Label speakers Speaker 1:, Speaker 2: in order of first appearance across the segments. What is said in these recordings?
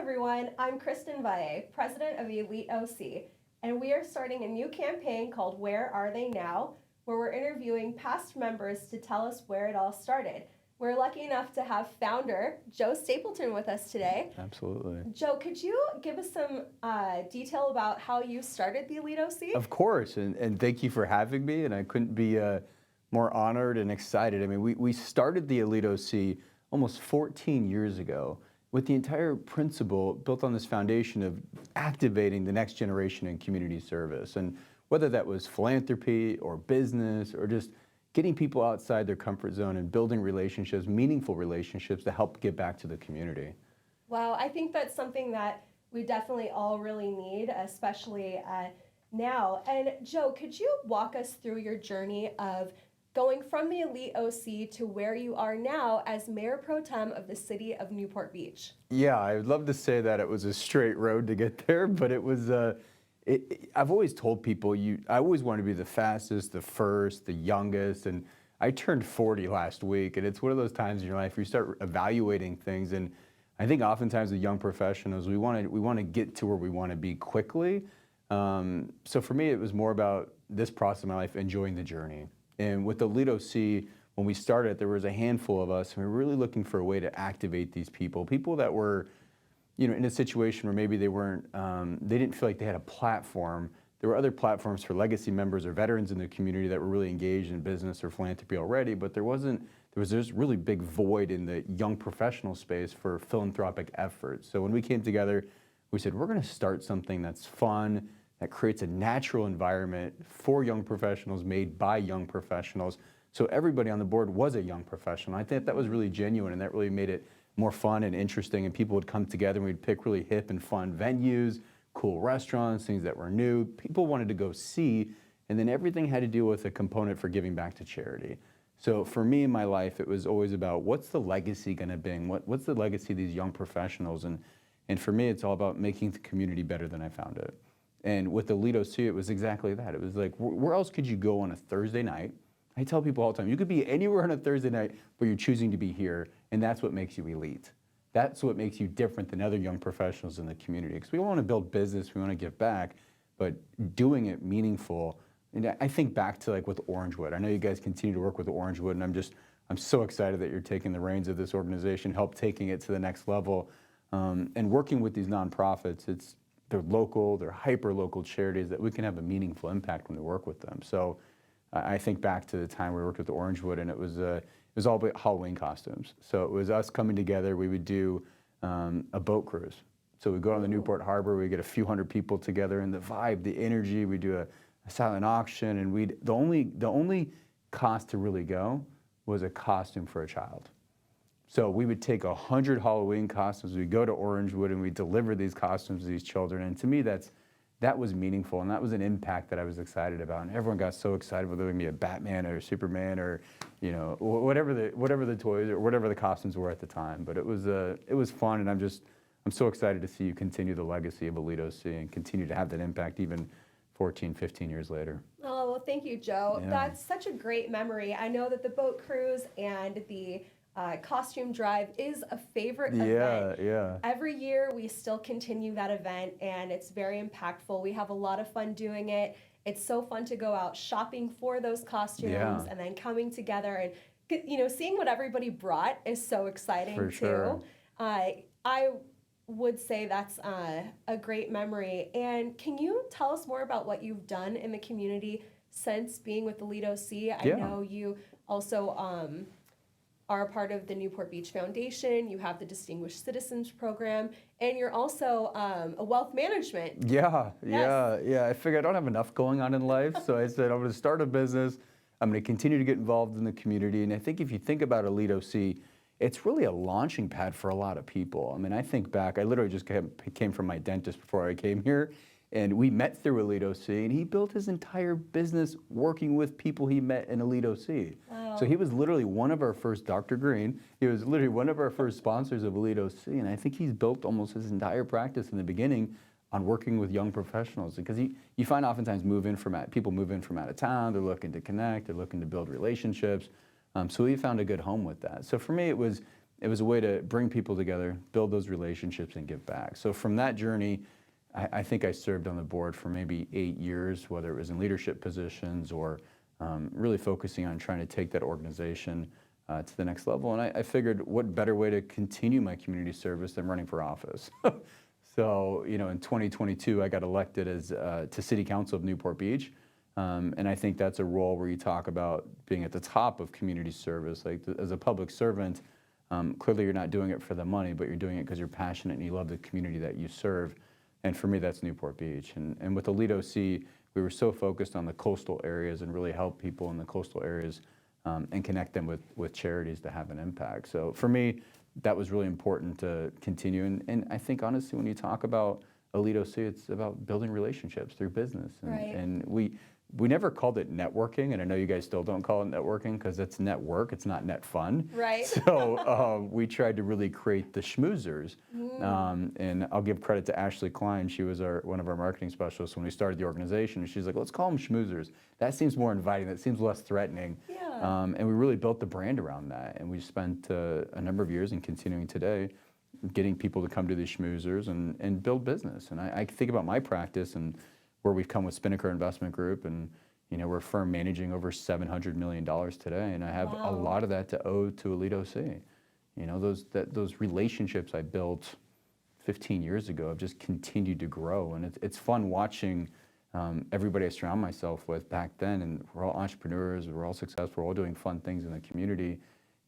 Speaker 1: everyone. I'm Kristen Valle, president of EliteOC, and we are starting a new campaign called Where Are They Now?, where we're interviewing past members to tell us where it all started. We're lucky enough to have founder Joe Stapleton with us today.
Speaker 2: Absolutely.
Speaker 1: Joe, could you give us some detail about how you started the EliteOC?
Speaker 2: Of course, and thank you for having me, and I couldn't be more honored and excited. I mean, we started the EliteOC almost 14 years ago with the entire principle built on this foundation of activating the next generation in community service. And whether that was philanthropy or business or just getting people outside their comfort zone and building relationships, meaningful relationships to help give back to the community.
Speaker 1: Wow, I think that's something that we definitely all really need, especially now. And Joe, could you walk us through your journey of going from the EliteOC to where you are now as Mayor Pro Tem of the city of Newport Beach?
Speaker 2: Yeah, I would love to say that it was a straight road to get there, but it was, I've always told people, I always want to be the fastest, the first, the youngest, and I turned 40 last week, and it's one of those times in your life where you start evaluating things, and I think oftentimes with young professionals, we want to get to where we want to be quickly. So for me, it was more about this process of my life, enjoying the journey. And with the EliteOC, when we started, there was a handful of us, and we were really looking for a way to activate these people that were, in a situation where maybe they weren't, they didn't feel like they had a platform. There were other platforms for legacy members or veterans in the community that were really engaged in business or philanthropy already, but there was this really big void in the young professional space for philanthropic efforts. So when we came together, we said, we're going to start something that's fun, that creates a natural environment for young professionals, made by young professionals. So everybody on the board was a young professional. I think that was really genuine, and that really made it more fun and interesting, and people would come together and we'd pick really hip and fun venues, cool restaurants, things that were new, people wanted to go see, and then everything had to do with a component for giving back to charity. So for me in my life, it was always about what's the legacy gonna be, what's the legacy of these young professionals, and for me, it's all about making the community better than I found it. And with the EliteOC, it was exactly that. It was like, where else could you go on a Thursday night? I tell people all the time, you could be anywhere on a Thursday night, but you're choosing to be here, and that's what makes you elite. That's what makes you different than other young professionals in the community. Because we want to build business, we want to give back, but doing it meaningful. And I think back to like with Orangewood. I know you guys continue to work with Orangewood, and I'm so excited that you're taking the reins of this organization, help taking it to the next level, and working with these nonprofits. They're local, they're hyper-local charities that we can have a meaningful impact when we work with them. So I think back to the time we worked with Orangewood, and it was all about Halloween costumes. So it was us coming together. We would do a boat cruise. So we go on the Newport Harbor, we get a few hundred people together, and the vibe, the energy, we do a silent auction, and the only cost to really go was a costume for a child. So we would take 100 Halloween costumes, we'd go to Orangewood, and we'd deliver these costumes to these children. And to me, that was meaningful, and that was an impact that I was excited about. And everyone got so excited whether it would be a Batman or Superman or whatever the toys or whatever the costumes were at the time. But it was fun, and I'm so excited to see you continue the legacy of EliteOC and continue to have that impact even 14, 15 years later.
Speaker 1: Oh, well, thank you, Joe.
Speaker 2: Yeah.
Speaker 1: That's such a great memory. I know that the boat cruise and the costume drive is a favorite event.
Speaker 2: Yeah.
Speaker 1: Every year we still continue that event, and it's very impactful. We have a lot of fun doing it. It's so fun to go out shopping for those costumes and then coming together and seeing what everybody brought is so exciting
Speaker 2: For
Speaker 1: too.
Speaker 2: sure.
Speaker 1: I would say that's a great memory. And can you tell us more about what you've done in the community since being with the EliteOC? I know you also are a part of the Newport Beach Foundation, you have the Distinguished Citizens Program, and you're also a wealth management.
Speaker 2: Yeah. I figured I don't have enough going on in life, so I said I'm going to start a business, I'm going to continue to get involved in the community, and I think if you think about EliteOC, it's really a launching pad for a lot of people. I mean, I think back, I literally just came from my dentist before I came here, and we met through EliteOC, and he built his entire business working with people he met in EliteOC.
Speaker 1: Wow.
Speaker 2: So he was literally one of our first, Dr. Green, he was literally one of our first sponsors of EliteOC, and I think he's built almost his entire practice in the beginning on working with young professionals, because you find oftentimes people move in from out of town, they're looking to connect, they're looking to build relationships, so we found a good home with that. So for me, it was it was a way to bring people together, build those relationships, and give back. So from that journey, I think I served on the board for maybe 8 years, whether it was in leadership positions or really focusing on trying to take that organization to the next level. And I figured, what better way to continue my community service than running for office? So, in 2022, I got elected as to City Council of Newport Beach. And I think that's a role where you talk about being at the top of community service. Like, as a public servant, clearly you're not doing it for the money, but you're doing it because you're passionate and you love the community that you serve. And for me, that's Newport Beach. And with EliteOC, we were so focused on the coastal areas and really help people in the coastal areas and connect them with charities to have an impact. So for me, that was really important to continue. And I think, honestly, when you talk about EliteOC, it's about building relationships through business. And we never called it networking, and I know you guys still don't call it networking because it's network, it's not net fun.
Speaker 1: Right.
Speaker 2: So we tried to really create the schmoozers. And I'll give credit to Ashley Klein. She was one of our marketing specialists when we started the organization. And she's like, let's call them schmoozers. That seems more inviting. That seems less threatening.
Speaker 1: Yeah.
Speaker 2: And we really built the brand around that. And we spent a number of years, and continuing today, getting people to come to these schmoozers and build business. And I think about my practice and where we've come with Spinnaker Investment Group, and we're a firm managing over $700 million today, and I have a lot of that to owe to EliteOC. Those relationships I built 15 years ago have just continued to grow, and it's fun watching everybody I surround myself with back then, and we're all entrepreneurs, we're all successful, we're all doing fun things in the community.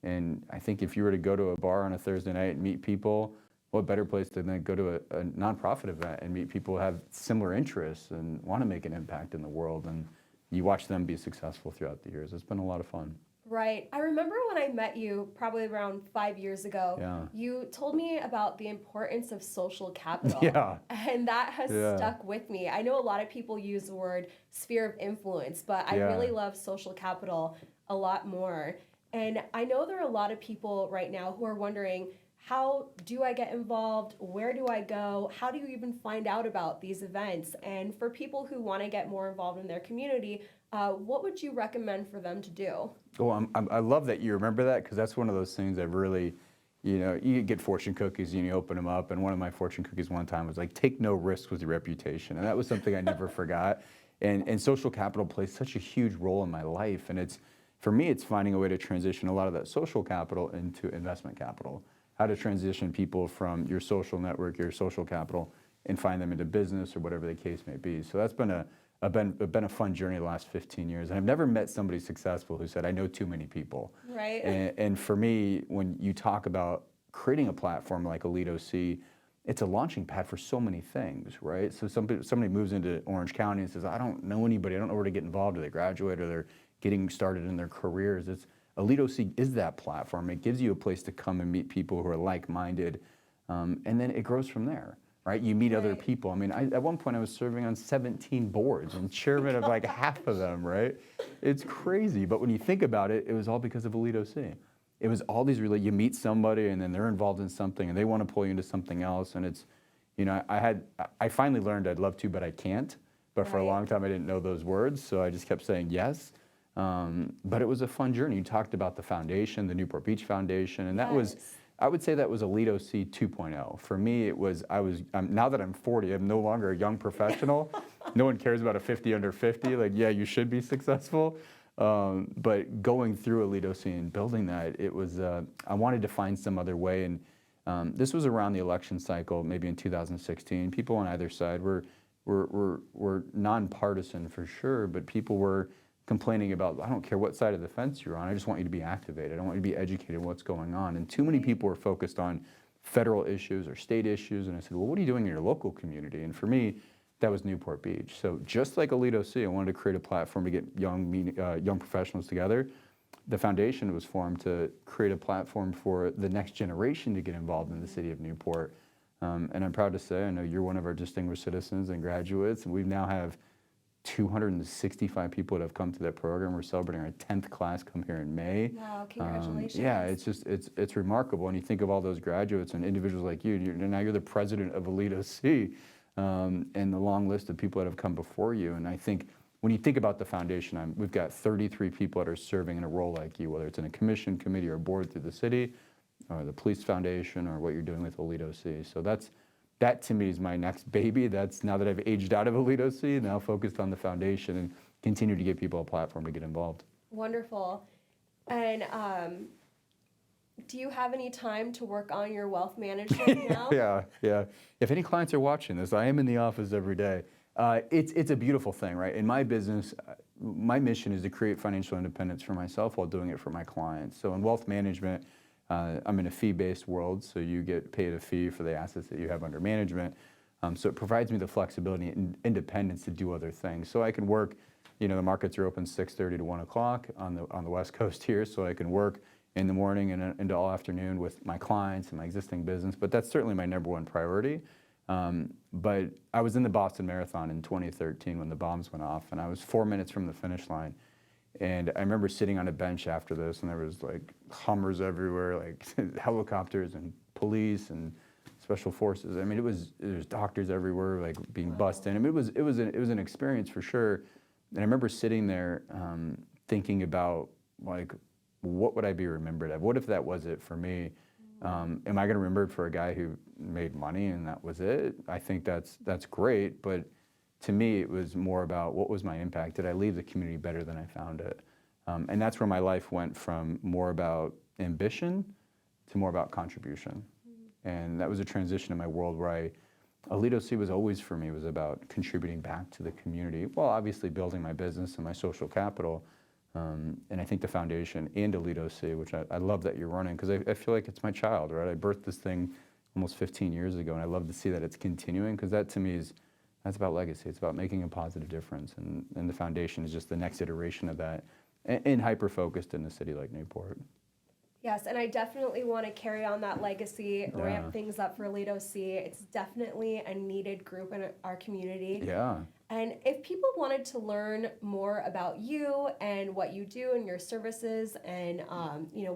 Speaker 2: And I think if you were to go to a bar on a Thursday night and meet people, what better place than then go to a nonprofit event and meet people who have similar interests and want to make an impact in the world, and you watch them be successful throughout the years. It's been a lot of fun.
Speaker 1: Right. I remember when I met you probably around 5 years ago, you told me about the importance of social capital.
Speaker 2: Yeah.
Speaker 1: And that has stuck with me. I know a lot of people use the word sphere of influence, but I really love social capital a lot more. And I know there are a lot of people right now who are wondering, how do I get involved? Where do I go? How do you even find out about these events? And for people who want to get more involved in their community, what would you recommend for them to do?
Speaker 2: Oh, I love that you remember that, because that's one of those things I've really, you get fortune cookies and you open them up, and one of my fortune cookies one time was like, take no risks with your reputation. And that was something I never forgot. And social capital plays such a huge role in my life. And for me, it's finding a way to transition a lot of that social capital into investment capital. How to transition people from your social network, your social capital, and find them into business or whatever the case may be. So that's been a fun journey the last 15 years. And I've never met somebody successful who said, I know too many people.
Speaker 1: Right.
Speaker 2: And for me, when you talk about creating a platform like EliteOC, it's a launching pad for so many things, right? So somebody moves into Orange County and says, I don't know anybody, I don't know where to get involved, or they graduate, or they're getting started in their careers. EliteOC is that platform. It gives you a place to come and meet people who are like-minded, and then it grows from there, right? You meet other people. I mean, at one point I was serving on 17 boards and chairman of like half of them, right? It's crazy, but when you think about it, it was all because of EliteOC. It was all these you meet somebody and then they're involved in something and they want to pull you into something else, and it's, I finally learned I'd love to, but I can't. But for a long time I didn't know those words, so I just kept saying yes. But it was a fun journey. You talked about the foundation, the Newport Beach Foundation, and that was, I would say that was EliteOC 2.0. For me, now that I'm 40, I'm no longer a young professional. No one cares about a 50 under 50. Like, yeah, you should be successful. But going through EliteOC and building that, I wanted to find some other way. And this was around the election cycle, maybe in 2016. People on either side were nonpartisan for sure, but people were complaining about, I don't care what side of the fence you're on, I just want you to be activated. I don't want you to be educated on what's going on. And too many people were focused on federal issues or state issues. And I said, well, what are you doing in your local community? And for me, that was Newport Beach. So just like EliteOC, I wanted to create a platform to get young professionals together. The foundation was formed to create a platform for the next generation to get involved in the city of Newport. And I'm proud to say, I know you're one of our distinguished citizens and graduates, and we now have 265 people that have come to that program. We're celebrating our 10th class come here in May.
Speaker 1: Wow, congratulations.
Speaker 2: Yeah, it's remarkable. And you think of all those graduates and individuals like you, now you're the president of EliteOC, and the long list of people that have come before you. And I think when you think about the foundation, we've got 33 people that are serving in a role like you, whether it's in a commission, committee, or board through the city. or the police foundation, or what you're doing with EliteOC. So that to me is my next baby. That's now that I've aged out of EliteOC, now focused on the foundation and continue to give people a platform to get involved.
Speaker 1: Wonderful. And do you have any time to work on your wealth management now?
Speaker 2: Yeah. If any clients are watching this, I am in the office every day. It's a beautiful thing, right? In my business, my mission is to create financial independence for myself while doing it for my clients. So in wealth management, I'm in a fee-based world, so you get paid a fee for the assets that you have under management. So it provides me the flexibility and independence to do other things. So I can work, the markets are open 6:30 to 1 o'clock on the West Coast here, so I can work in the morning and into all afternoon with my clients and my existing business. But that's certainly my number one priority. But I was in the Boston Marathon in 2013 when the bombs went off, and I was 4 minutes from the finish line. And I remember sitting on a bench after this, and there was like Hummers everywhere, like helicopters and police and special forces. I mean, there's doctors everywhere, like being bussed in. I mean, it was an experience for sure. And I remember sitting there thinking about, like, what would I be remembered of? What if that was it for me? Am I going to remember it for a guy who made money and that was it? I think that's great, but to me it was more about what was my impact? Did I leave the community better than I found it? And that's where my life went from more about ambition to more about contribution. And that was a transition in my world where EliteOC was always for me, was about contributing back to the community, while obviously building my business and my social capital. And I think the foundation and EliteOC, which I love that you're running, because I feel like it's my child, right? I birthed this thing almost 15 years ago, and I love to see that it's continuing, because that to me that's about legacy. It's about making a positive difference, and the foundation is just the next iteration of that, and hyper-focused in a city like Newport.
Speaker 1: Yes, and I definitely want to carry on that legacy,
Speaker 2: Yeah.
Speaker 1: ramp things up for EliteOC. It's definitely a needed group in our community.
Speaker 2: Yeah.
Speaker 1: And if people wanted to learn more about you and what you do and your services and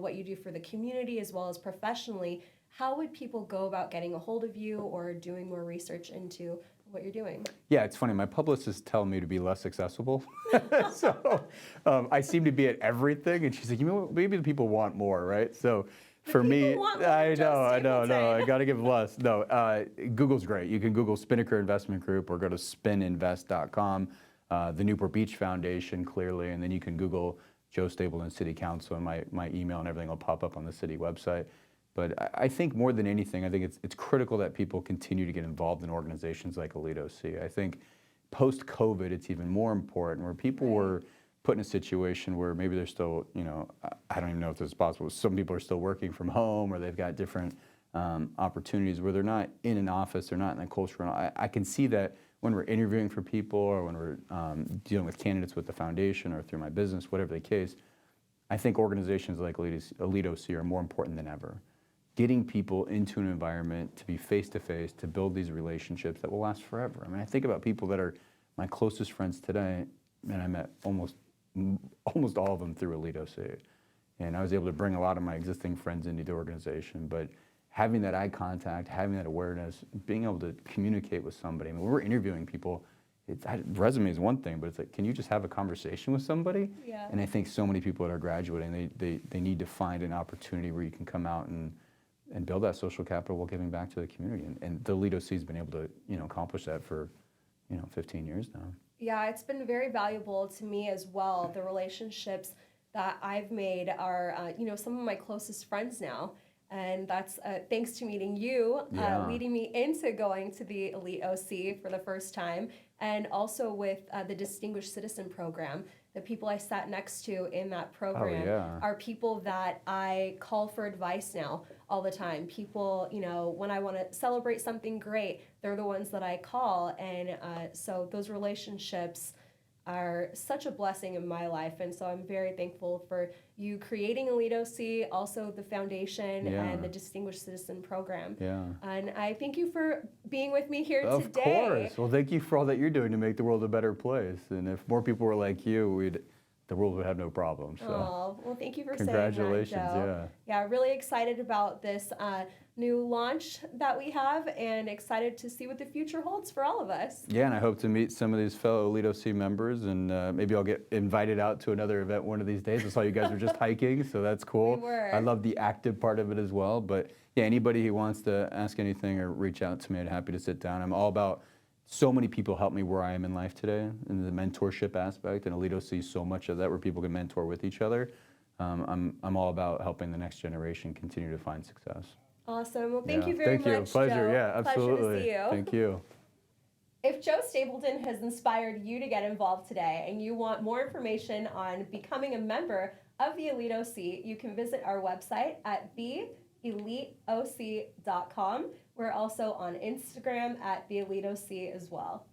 Speaker 1: what you do for the community as well as professionally, how would people go about getting a hold of you or doing more research into what you're doing?
Speaker 2: Yeah, it's funny. My publicist tell me to be less accessible. So I seem to be at everything, and she's like, maybe the people want more, right? So for me, I know, I got to give less. No, Google's great. You can Google Spinnaker Investment Group or go to spininvest.com, the Newport Beach Foundation, clearly, and then you can Google Joe Stapleton City Council, and my email and everything will pop up on the city website. But I think more than anything, I think it's critical that people continue to get involved in organizations like EliteOC. I think post-COVID, it's even more important, where people were put in a situation where maybe they're still, I don't even know if this is possible. Some people are still working from home, or they've got different opportunities where they're not in an office, they're not in a culture. I can see that when we're interviewing for people, or when we're dealing with candidates with the foundation or through my business, whatever the case, I think organizations like EliteOC are more important than ever. Getting people into an environment to be face-to-face, to build these relationships that will last forever. I mean, I think about people that are my closest friends today, and I met almost all of them through EliteOC. And I was able to bring a lot of my existing friends into the organization, but having that eye contact, having that awareness, being able to communicate with somebody. I mean, when we're interviewing people, resume is one thing, but it's like, can you just have a conversation with somebody?
Speaker 1: Yeah.
Speaker 2: And I think so many people that are graduating, they need to find an opportunity where you can come out and build that social capital while giving back to the community. And the EliteOC has been able to, accomplish that for, 15 years now.
Speaker 1: Yeah, it's been very valuable to me as well. The relationships that I've made are, some of my closest friends now. And that's thanks to meeting you, leading me into going to the EliteOC for the first time, and also with the Distinguished Citizen Program. The people I sat next to in that program are people that I call for advice now all the time. People, when I want to celebrate something great, they're the ones that I call. And so those relationships are such a blessing in my life, and so I'm very thankful for you creating EliteOC, also the foundation and the Distinguished Citizen Program.
Speaker 2: Yeah.
Speaker 1: And I thank you for being with me here
Speaker 2: Of
Speaker 1: today.
Speaker 2: course. Well, thank you for all that you're doing to make the world a better place. And if more people were like you, the world would have no problem. So
Speaker 1: Oh, well, thank you for
Speaker 2: congratulations,
Speaker 1: saying that, Joe. Yeah, really excited about this new launch that we have and excited to see what the future holds for all of us.
Speaker 2: Yeah, and I hope to meet some of these fellow EliteOC members, and maybe I'll get invited out to another event one of these days. I saw you guys were just hiking, so that's cool.
Speaker 1: We were.
Speaker 2: I love the active part of it as well. But yeah, anybody who wants to ask anything or reach out to me, I'm happy to sit down. I'm all about, so many people help me where I am in life today, in the mentorship aspect, and EliteOC so much of that where people can mentor with each other. I'm all about helping the next generation continue to find success.
Speaker 1: Awesome. Well, thank you very
Speaker 2: Thank you.
Speaker 1: much,
Speaker 2: Pleasure.
Speaker 1: Joe.
Speaker 2: Yeah, absolutely.
Speaker 1: Pleasure to see you.
Speaker 2: Thank you.
Speaker 1: If Joe Stapleton has inspired you to get involved today and you want more information on becoming a member of the EliteOC, you can visit our website at theeliteoc.com. We're also on Instagram at theeliteoc as well.